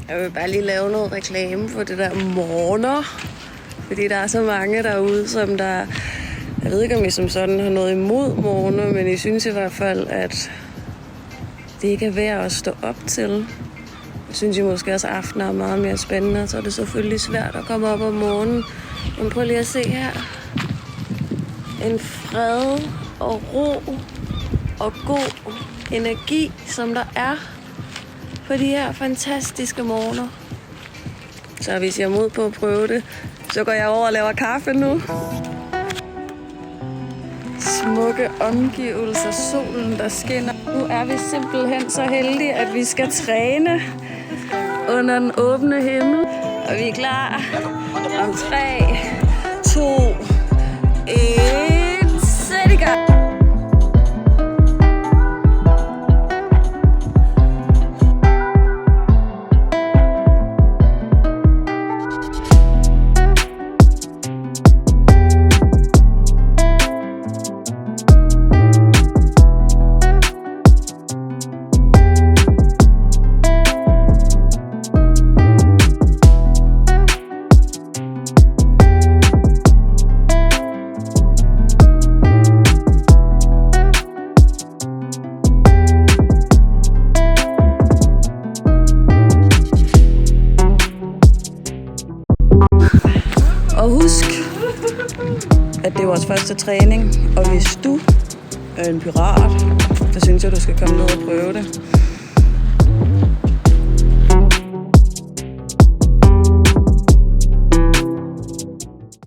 Jeg vil bare lige lave noget reklame for det der morgener. Fordi der er så mange derude, som der... Jeg ved ikke, om I som sådan har noget imod morgener, men I synes i hvert fald, at det ikke er værd at stå op til. Jeg synes I måske også, at aftener er meget mere spændende, så er det selvfølgelig svært at komme op om morgenen. Men prøv lige at se her. En fred og ro og god energi, som der er på de her fantastiske morgener. Så hvis jeg er mod på at prøve det, så går jeg over og laver kaffe nu. Smukke omgivelser, solen der skinner. Nu er vi simpelthen så heldige, at vi skal træne under den åbne himmel. Og vi er klar om 3, 2, 1, sæt i gang! Og husk, at det er vores første træning, og hvis du er en pirat, så synes jeg, du skal komme ned og prøve det.